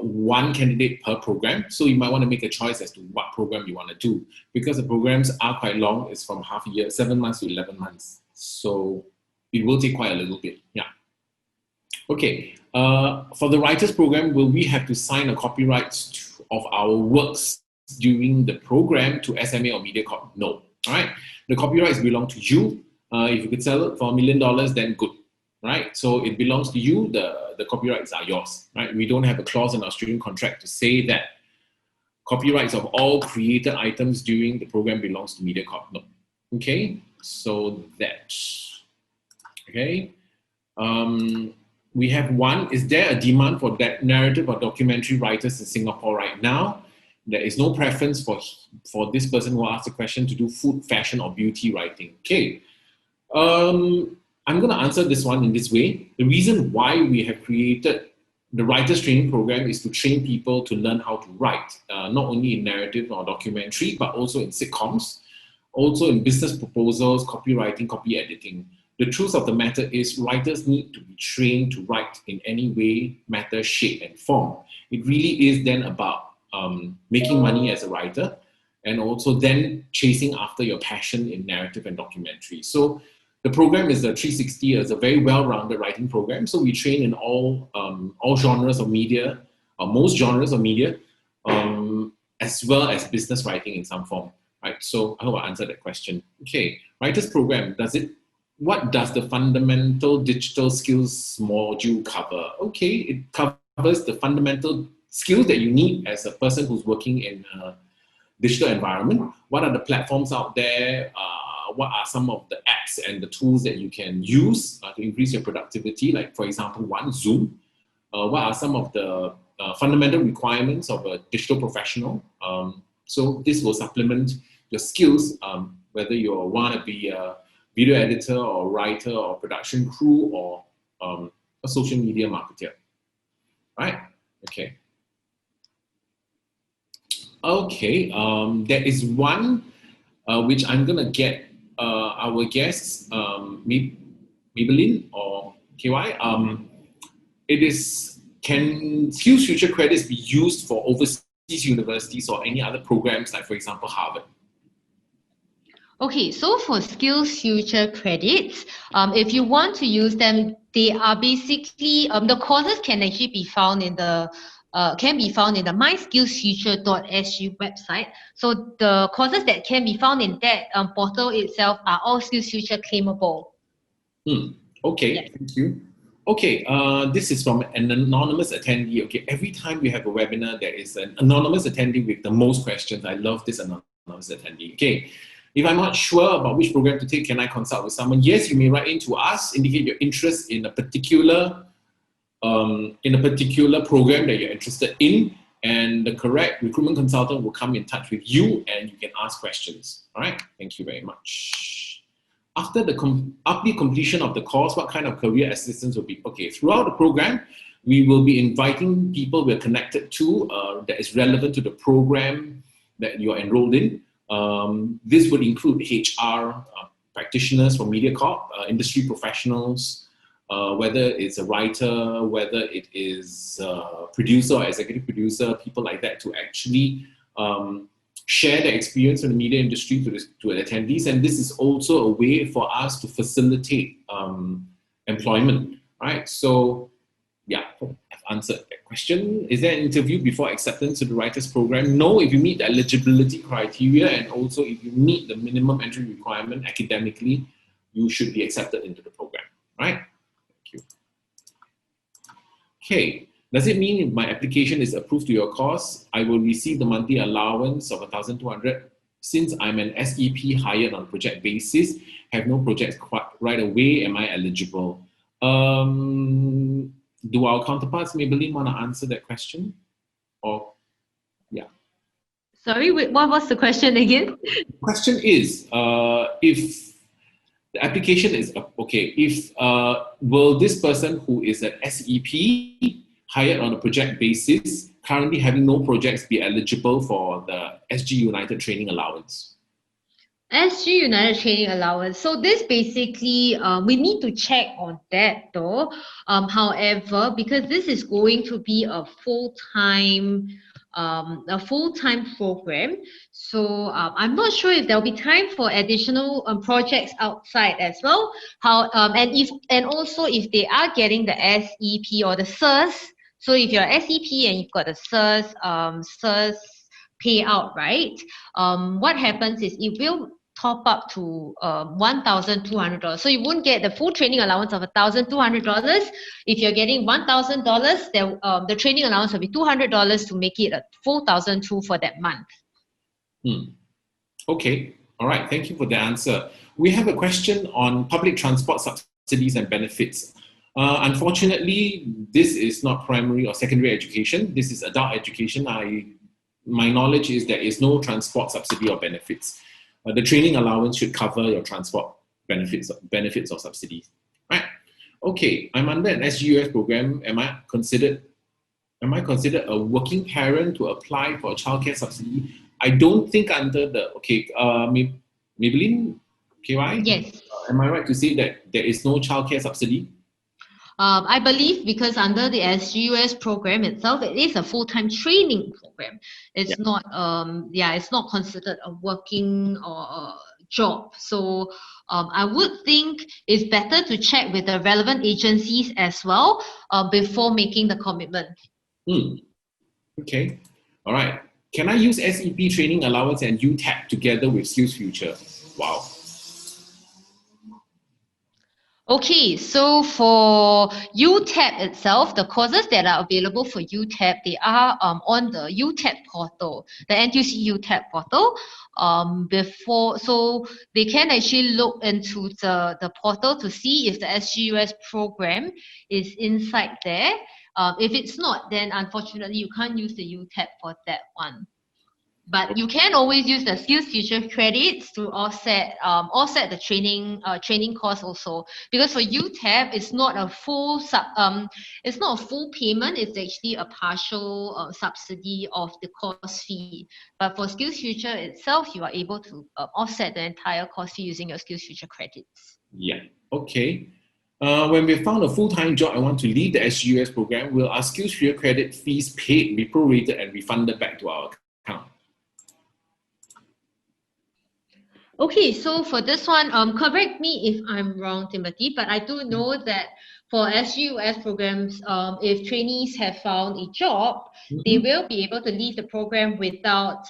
one candidate per program. So you might want to make a choice as to what program you want to do, because the programs are quite long. It's from half a year, 7 months to 11 months. So it will take quite a little bit, yeah. Okay, for the writers program, will we have to sign a copyright of our works during the program to SMA or MediaCorp? No, all right? The copyrights belong to you. If you could sell it for $1 million, then good, right? So it belongs to you, the copyrights are yours, right? We don't have a clause in our student contract to say that copyrights of all created items during the program belongs to MediaCorp, no. Okay, so that, okay. We have one, is there a demand for narrative or documentary writers in Singapore right now? There is no preference for this person who asked the question to do food, fashion, or beauty writing. Okay, I'm going to answer this one in this way. The reason why we have created the Writers Training Program is to train people to learn how to write, not only in narrative or documentary, but also in sitcoms, also in business proposals, copywriting, copy editing. The truth of the matter is writers need to be trained to write in any way, matter, shape, and form. It really is then about making money as a writer, and also then chasing after your passion in narrative and documentary. So the program is a 360, it's a very well-rounded writing program. So we train in all genres of media, or most genres of media, as well as business writing in some form, right? So I hope I answered that question. Okay, writer's program, what does the fundamental digital skills module cover? Okay, it covers the fundamental skills that you need as a person who's working in a digital environment. What are the platforms out there? What are some of the apps and the tools that you can use to increase your productivity? Like, for example, Zoom. What are some of the fundamental requirements of a digital professional? So this will supplement your skills, whether you want to be a video editor or writer or production crew or a social media marketer, right? Okay. Okay, there is one which I'm gonna get our guests, Maybelline or KY. It is, can SkillsFuture credits be used for overseas universities or any other programs, like for example Harvard? Okay, so for SkillsFuture credits, if you want to use them, they are basically the courses can actually be found in the myskillsfuture.sg website. So the courses that can be found in that portal itself are all SkillsFuture claimable. Okay, yes. Thank you. Okay, this is from an anonymous attendee. Okay, every time we have a webinar, there is an anonymous attendee with the most questions. I love this anonymous attendee. Okay, if I'm not sure about which program to take, can I consult with someone? Yes, you may write in to us, indicate your interest in a particular program that you're interested in, and the correct recruitment consultant will come in touch with you and you can ask questions. All right, thank you very much. After the completion of the course, what kind of career assistance will be? Okay, throughout the program, we will be inviting people we're connected to that is relevant to the program that you're enrolled in. This would include HR practitioners from MediaCorp, industry professionals, whether it's a writer, whether it is a producer or executive producer, people like that, to actually share their experience in the media industry to attendees. And this is also a way for us to facilitate employment, right? So yeah, I've answered that question. Is there an interview before acceptance to the writers program? No, if you meet the eligibility criteria and also if you meet the minimum entry requirement academically, you should be accepted into the program, right? Thank you. Okay, does it mean if my application is approved to your course, I will receive the monthly allowance of 1,200? Since I'm an SEP hired on a project basis, have no projects quite right away, am I eligible? Do our counterparts, Maybelline, want to answer that question? Or, yeah. Sorry, what was the question again? The question is, if the application is, okay, if, will this person who is an SEP hired on a project basis, currently having no projects, be eligible for the SGUnited training allowance? SGUnited training allowance. So this basically, we need to check on that though. However, because this is going to be a full-time program, so I'm not sure if there'll be time for additional projects outside as well. And also if they are getting the SEP or the SIRS. So if you're SEP and you've got the SIRS payout, right? What happens is it will top up to $1,200. So you won't get the full training allowance of $1,200. If you're getting $1,000, then the training allowance will be $200 to make it a full $1,200 for that month. Okay, all right. Thank you for the answer. We have a question on public transport subsidies and benefits. Unfortunately, this is not primary or secondary education. This is adult education. My knowledge is there is no transport subsidy or benefits. The training allowance should cover your transport benefits or subsidies, right? Okay, I'm under an SGUS program. Am I considered a working parent to apply for a childcare subsidy? I don't think under the, okay, Maybelline, KY? Yes. Am I right to say that there is no childcare subsidy? I believe because under the SGUS program itself, it is a full-time training program. It's not, it's not considered a working or a job. So I would think it's better to check with the relevant agencies as well before making the commitment. Okay, all right. Can I use SEP training allowance and UTAP together with SkillsFuture? Wow. Okay, so for UTAP itself, the courses that are available for UTAP, they are on the UTAP portal, the NTUC UTAP portal. So they can actually look into the portal to see if the SGUS program is inside there. If it's not, then unfortunately you can't use the UTAP for that one. But you can always use the SkillsFuture credits to offset the training cost also. Because for UTAP, it's not a full payment. It's actually a partial subsidy of the course fee. But for SkillsFuture itself, you are able to offset the entire cost fee using your SkillsFuture credits. Yeah. Okay. When we found a full-time job and want to leave the SGUS program, will our SkillsFuture credit fees paid be prorated and refunded back to our account? Okay, so for this one, correct me if I'm wrong, Timothy, but I do know that for SGUS programs, if trainees have found a job, they will be able to leave the program without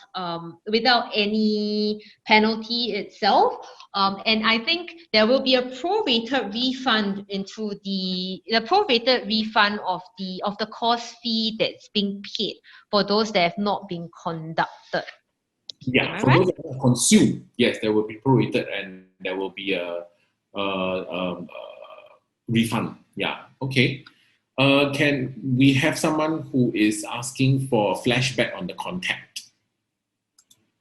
any penalty itself. And I think there will be a prorated refund into the prorated refund of the course fee that's being paid for those that have not been conducted. Yeah, for those that are consumed, yes, there will be prorated and there will be a refund. Yeah, okay. Can we have someone who is asking for a flashback on the contact?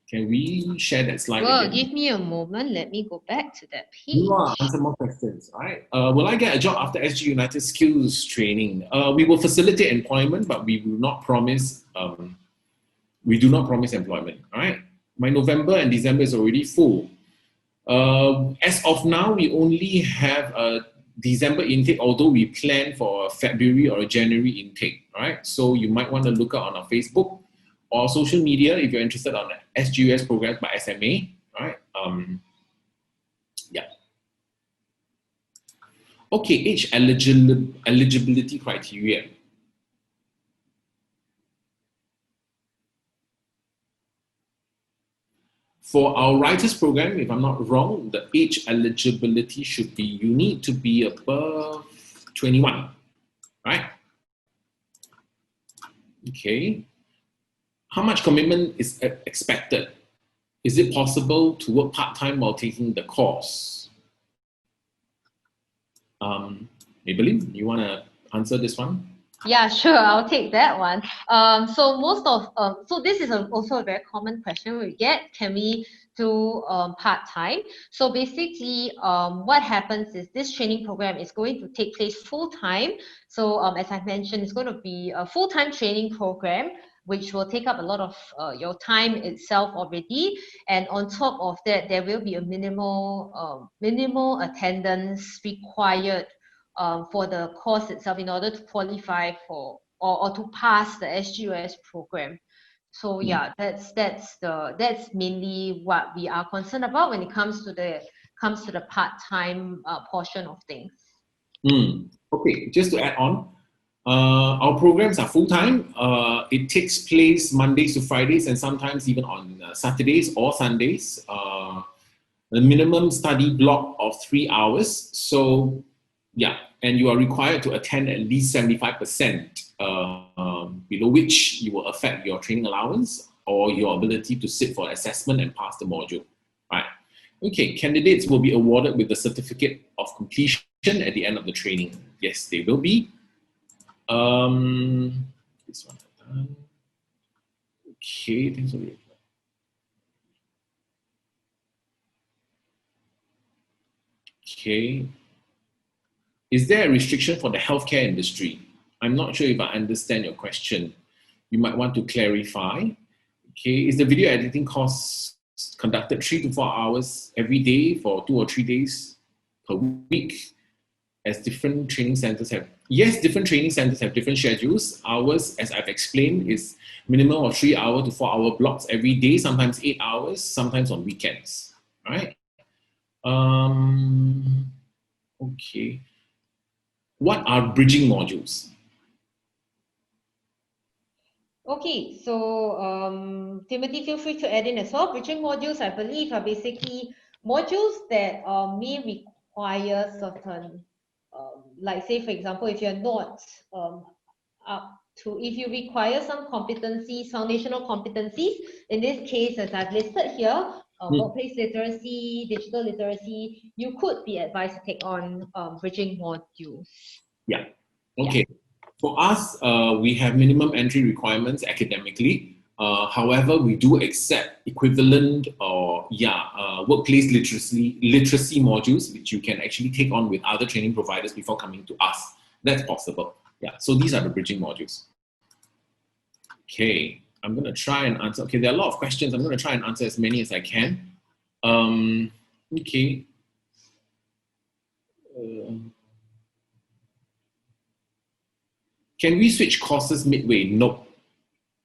Can we share that slide again? Give me a moment. Let me go back to that page. Answer more questions, all right? Will I get a job after SGUnited Skills training? We will facilitate employment, but we will not promise. We do not promise employment, all right? My November and December is already full. As of now, we only have a December intake, although we plan for a February or a January intake, all right? So you might want to look out on our Facebook or social media if you're interested on SGUS programs by SMA, all right? Yeah. Okay, age eligibility criteria. For our writers program, if I'm not wrong, the age eligibility should be, you need to be above 21, right? Okay. How much commitment is expected? Is it possible to work part-time while taking the course? Maybelline, you want to answer this one? Yeah, sure. I'll take that one. So this is also a very common question we get. Can we do part-time? So basically, what happens is this training program is going to take place full-time. So as I mentioned, it's going to be a full-time training program, which will take up a lot of your time itself already. And on top of that, there will be a minimal attendance required for the course itself in order to qualify for or to pass the SGUS program. So yeah, that's mainly what we are concerned about when it comes to the part-time portion of things. Okay, just to add on, our programs are full-time. It takes place Mondays to Fridays and sometimes even on Saturdays or Sundays. The minimum study block of 3 hours. So yeah, and you are required to attend at least 75%, below which you will affect your training allowance or your ability to sit for assessment and pass the module. Right. Okay, candidates will be awarded with the certificate of completion at the end of the training. Yes, they will be. This one. Okay, thanks for the reply. Okay. Is there a restriction for the healthcare industry? I'm not sure if I understand your question. You might want to clarify. Okay, is the video editing course conducted 3 to 4 hours every day for 2 or 3 days per week? As different training centers have, yes, different training centers have different schedules. Ours, as I've explained, is minimum of 3 hour to 4 hour blocks every day, sometimes 8 hours, sometimes on weekends, right? Okay. What are bridging modules? Okay, so Timothy, feel free to add in as well. Bridging modules, I believe, are basically modules that may require certain, like say, for example, if you're not up to, if you require some competencies, foundational competencies, in this case, as I've listed here, workplace literacy, digital literacy, you could be advised to take on bridging modules. Yeah. Okay. Yeah. For us, we have minimum entry requirements academically. However, we do accept equivalent or workplace literacy modules, which you can actually take on with other training providers before coming to us. That's possible. Yeah. So these are the bridging modules. Okay. I'm going to try and answer. Okay. There are a lot of questions. I'm going to try and answer as many as I can. Okay. Can we switch courses midway? Nope.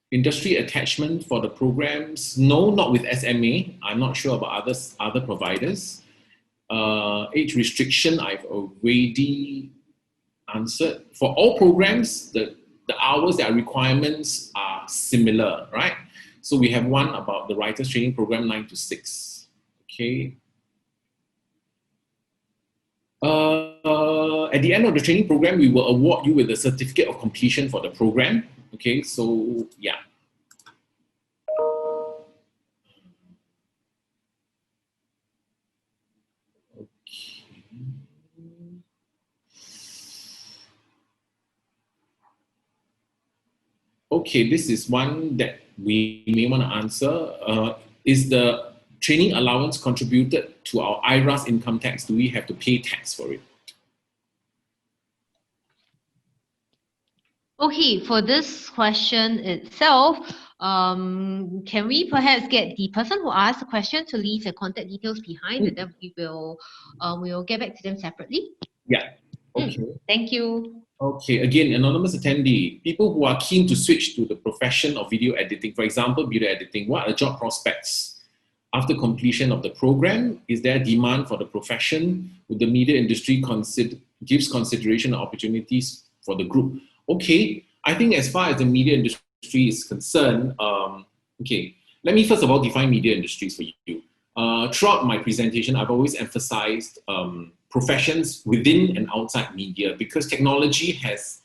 Industry attachment for the programs? No, not with SMA. I'm not sure about other providers. Age restriction, I've already answered. For all programs, the hours, their requirements are similar, right? So we have one about the writers training program, 9 to 6. Okay. At the end of the training program, we will award you with a certificate of completion for the program. Okay, so yeah. Okay, this is one that we may want to answer. Is the training allowance contributed to our IRAS income tax? Do we have to pay tax for it? Okay, for this question itself, can we perhaps get the person who asked the question to leave their contact details behind, and then we will get back to them separately? Yeah. Okay. Thank you. Okay, again, anonymous attendee, people who are keen to switch to the profession of video editing, for example, video editing, what are job prospects after completion of the program? Is there demand for the profession? Would the media industry gives consideration and opportunities for the group? Okay, I think as far as the media industry is concerned, okay, let me first of all define media industries for you. Throughout my presentation, I've always emphasized professions within and outside media, because technology has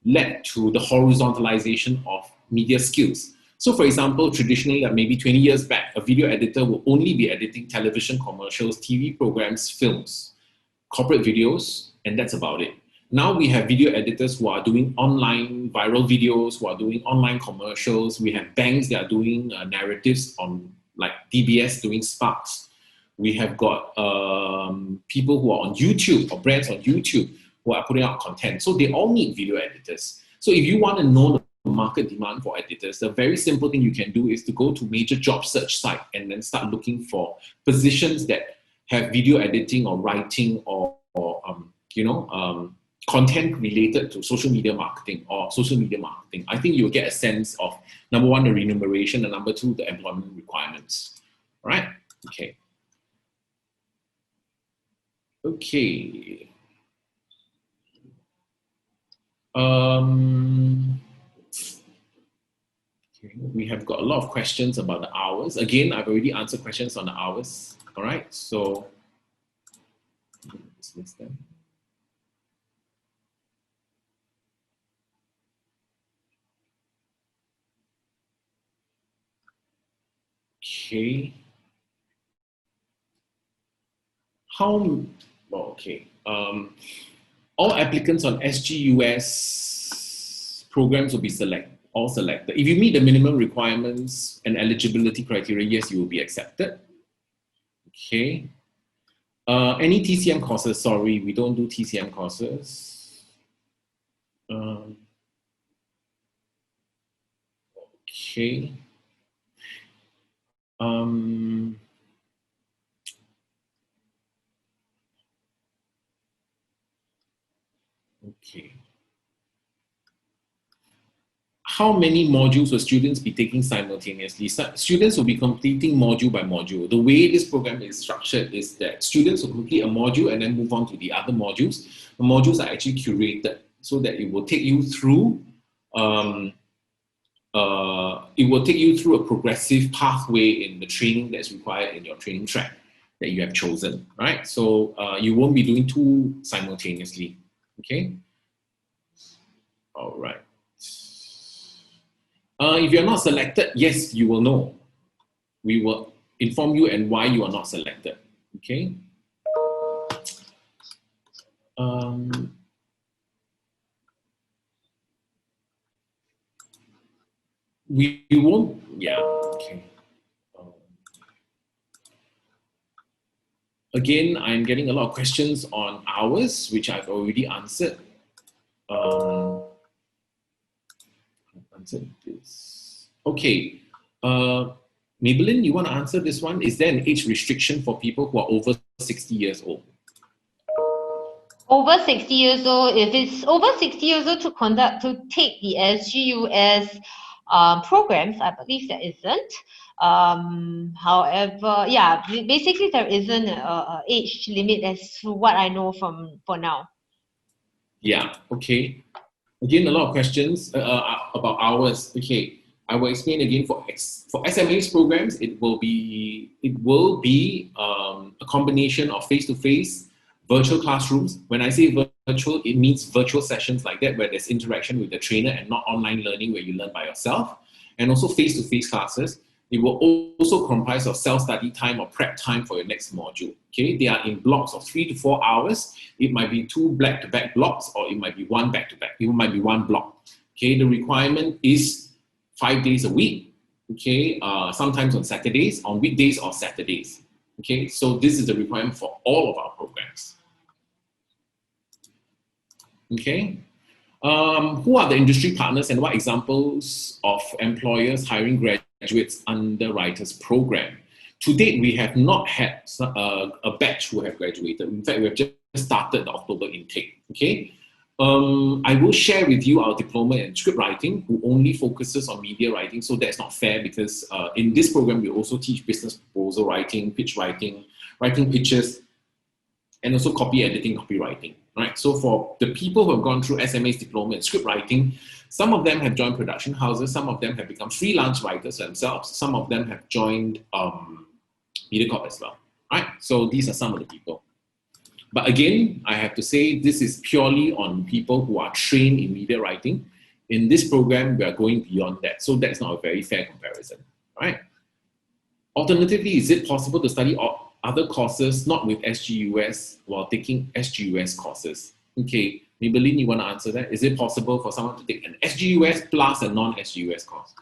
led to the horizontalization of media skills. So for example, traditionally, like maybe 20 years back, a video editor will only be editing television commercials, TV programs, films, corporate videos, and that's about it. Now we have video editors who are doing online viral videos, who are doing online commercials. We have banks that are doing narratives on like DBS doing Sparks. We have got people who are on YouTube, or brands on YouTube, who are putting out content. So they all need video editors. So if you want to know the market demand for editors, the very simple thing you can do is to go to major job search site and then start looking for positions that have video editing or writing or content related to social media marketing or social media marketing. I think you'll get a sense of, number one, the remuneration, and number two, the employment requirements. All right? Okay. Okay. Okay. We have got a lot of questions about the hours. Again, I've already answered questions on the hours. All right, so dismiss them. Okay. All applicants on SGUS programs will be all selected. If you meet the minimum requirements and eligibility criteria, yes, you will be accepted. Okay. Any TCM courses? Sorry, we don't do TCM courses. Okay. Okay. How many modules will students be taking simultaneously? Students will be completing module by module. The way this program is structured is that students will complete a module and then move on to the other modules. The modules are actually curated so that it will take you through it will take you through a progressive pathway in the training that's required in your training track that you have chosen, right? So you won't be doing two simultaneously, okay? All right. If you're not selected, yes, you will know. We will inform you and why you are not selected, okay? We won't, yeah, okay. Again, I'm getting a lot of questions on hours, which I've already answered. Answered this. Okay, Maybelline, you want to answer this one? Is there an age restriction for people who are over 60 years old? Over 60 years old, if it's over 60 years old to take the SGUS programs, I believe there isn't. However, yeah, basically there isn't a age limit as to what I know for now. Yeah, okay. Again, a lot of questions about hours. Okay, I will explain again. For SMA's programs, it will be a combination of face-to-face, virtual classrooms. When I say virtual, it means virtual sessions like that where there's interaction with the trainer and not online learning where you learn by yourself, and also face-to-face classes. It will also comprise of self-study time or prep time for your next module. Okay, they are in blocks of 3 to 4 hours. It might be 2 back-to-back blocks, or it might be 1 back-to-back. It might be 1 block. Okay, the requirement is 5 days a week. Okay, sometimes on Saturdays, on weekdays or Saturdays. Okay, so this is the requirement for all of our programs. Okay. Who are the industry partners and what examples of employers hiring graduates under Writers Program? To date, we have not had a batch who have graduated. In fact, we have just started the October intake. Okay. I will share with you our diploma in script writing, who only focuses on media writing. So that's not fair because in this program, we also teach business proposal writing, pitch writing, writing pitches, and also copy editing, copywriting. Right? So for the people who have gone through SMA's diploma in script writing, some of them have joined production houses, some of them have become freelance writers themselves, some of them have joined MediaCorp as well. Right? So these are some of the people. But again, I have to say this is purely on people who are trained in media writing. In this program, we are going beyond that. So that's not a very fair comparison. Right? Alternatively, is it possible to study other courses not with SGUS while taking SGUS courses? Okay, Maybelline, you want to answer that? Is it possible for someone to take an SGUS plus a non-SGUS course?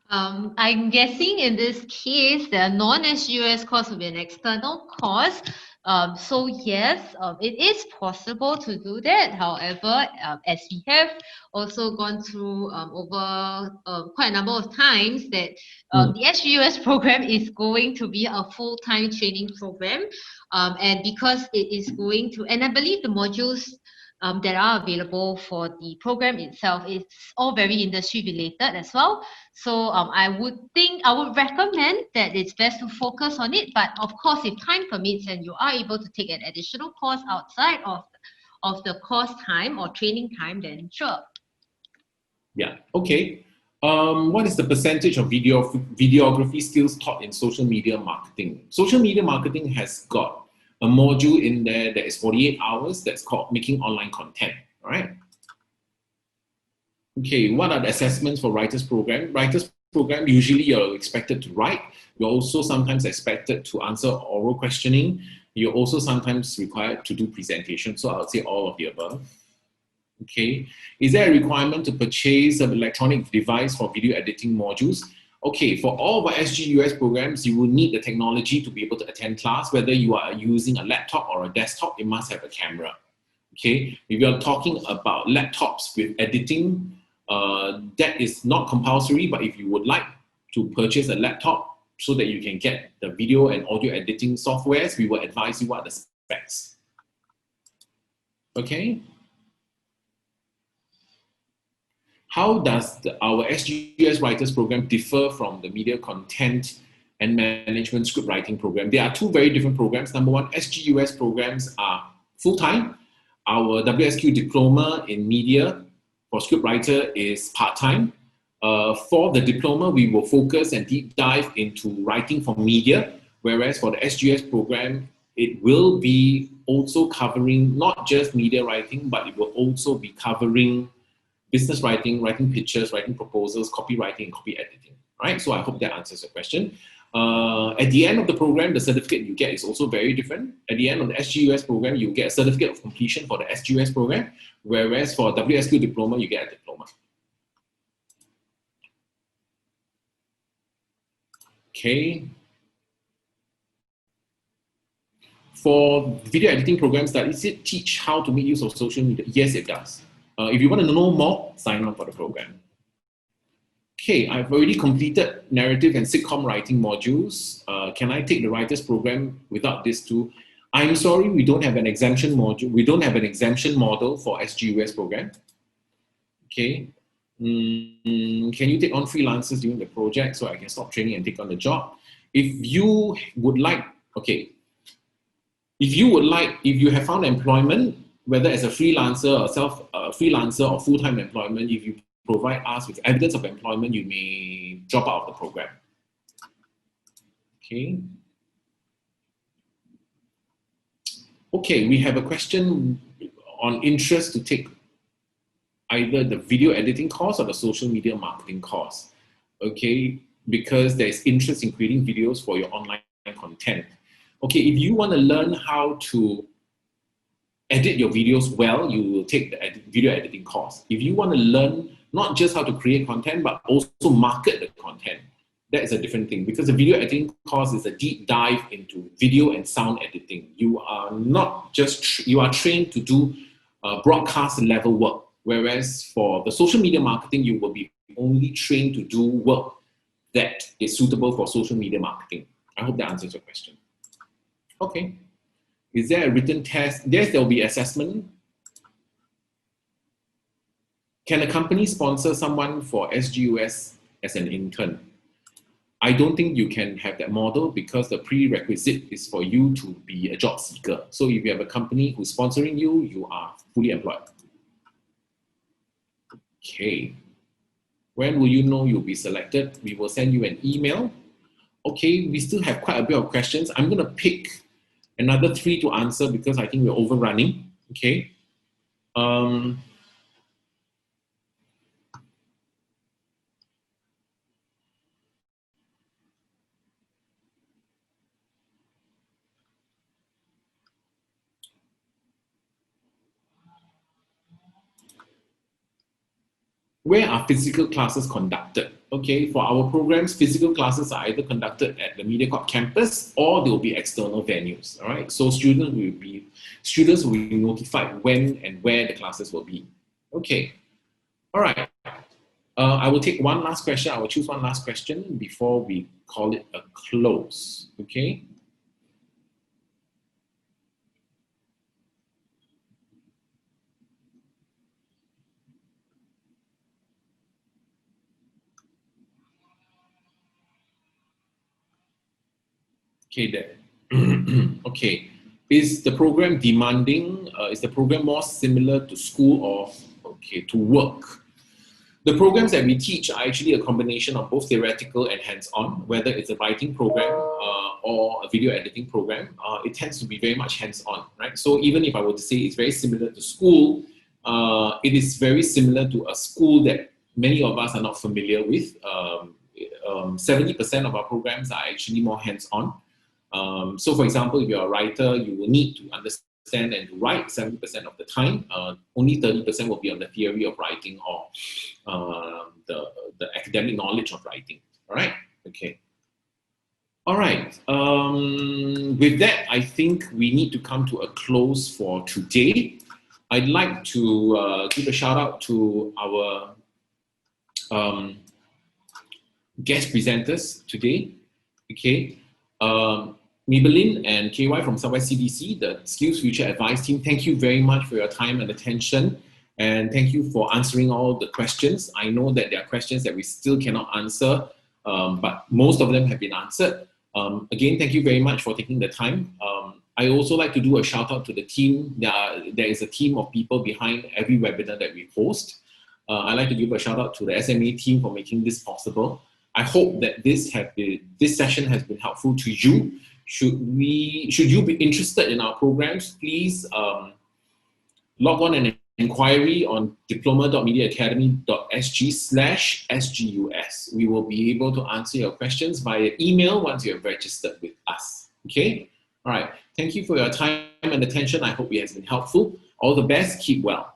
I'm guessing in this case, the non-SGUS course will be an external course. So yes, it is possible to do that. However, as we have also gone through over quite a number of times that the SGUS program is going to be a full-time training program. And because it is going to, and I believe the modules that are available for the program itself, it's all very industry related as well. So I would recommend that it's best to focus on it. But of course, if time permits and you are able to take an additional course outside of the course time or training time, then sure. Yeah, okay. What is the percentage of videography skills taught in social media marketing? Social media marketing has got a module in there that is 48 hours that's called Making Online Content, all right? Okay, what are the assessments for Writers Program? Writers Program, usually you're expected to write. You're also sometimes expected to answer oral questioning. You're also sometimes required to do presentation. So I would say all of the above. Okay, is there a requirement to purchase an electronic device for video editing modules? Okay, for all of our SGUS programs, you will need the technology to be able to attend class. Whether you are using a laptop or a desktop, it must have a camera. Okay, if you're talking about laptops with editing, that is not compulsory, but if you would like to purchase a laptop so that you can get the video and audio editing softwares, we will advise you what are the specs. Okay. How does our SGUS Writers Program differ from the Media Content and Management Script Writing Program? There are two very different programs. Number one, SGUS programs are full-time. Our WSQ Diploma in Media for Script Writer is part-time. For the diploma, we will focus and deep dive into writing for media, whereas for the SGS program, it will be also covering not just media writing, but it will also be covering business writing, writing pictures, writing proposals, copywriting, and copy editing. Right? So I hope that answers your question. At the end of the program, the certificate you get is also very different. At the end of the SGUS program, you get a certificate of completion for the SGUS program, whereas for WSQ diploma, you get a diploma. Okay. For video editing programs, does it teach how to make use of social media? Yes, it does. If you want to know more, sign up for the program. Okay, I've already completed narrative and sitcom writing modules. Can I take the writers program without this too? I'm sorry, we don't have an exemption module. We don't have an exemption model for SGUS program. Okay. Can you take on freelancers during the project so I can stop training and take on the job? If you would like, okay. If you have found employment, whether as a freelancer or freelancer or full-time employment, if you provide us with evidence of employment, you may drop out of the program. Okay. Okay, we have a question on interest to take either the video editing course or the social media marketing course. Okay, because there's interest in creating videos for your online content. Okay, if you want to learn how to edit your videos well, you will take the video editing course. If you want to learn not just how to create content, but also market the content, that is a different thing, because the video editing course is a deep dive into video and sound editing. You are not just, you are trained to do broadcast level work, whereas for the social media marketing, you will be only trained to do work that is suitable for social media marketing. I hope that answers your question. Okay. Is there a written test? Yes, there will be assessment. Can a company sponsor someone for SGUS as an intern? I don't think you can have that model because the prerequisite is for you to be a job seeker. So if you have a company who's sponsoring you, you are fully employed. Okay. When will you know you'll be selected? We will send you an email. Okay, we still have quite a bit of questions. I'm going to pick another 3 to answer because I think we're overrunning. Okay. Where are physical classes conducted? Okay, for our programs, physical classes are either conducted at the MediaCorp campus or they will be external venues. All right, so students will be notified when and where the classes will be. Okay, all right. I will take one last question. I will choose one last question before we call it a close. Okay. Okay, there. Okay, is the program demanding? Is the program more similar to school or to work? The programs that we teach are actually a combination of both theoretical and hands-on, whether it's a writing program or a video editing program. It tends to be very much hands-on, right? So even if I were to say it's very similar to school, it is very similar to a school that many of us are not familiar with. 70% of our programs are actually more hands-on. So for example, if you're a writer, you will need to understand and to write 70% of the time. Only 30% will be on the theory of writing or the academic knowledge of writing. All right? Okay. All right. With that, I think we need to come to a close for today. I'd like to give a shout out to our guest presenters today. Okay. Maybelline and KY from South West CDC, the SkillsFuture Advice team, thank you very much for your time and attention. And thank you for answering all the questions. I know that there are questions that we still cannot answer, but most of them have been answered. Again, thank you very much for taking the time. I also like to do a shout out to the team. There is a team of people behind every webinar that we host. I'd like to give a shout out to the SMA team for making this possible. I hope that this session has been helpful to you. Should you be interested in our programs, please log on an inquiry on diploma.MediaAcademy.sg/SGUS. We will be able to answer your questions via email once you have registered with us. Okay? All right. Thank you for your time and attention. I hope it has been helpful. All the best. Keep well.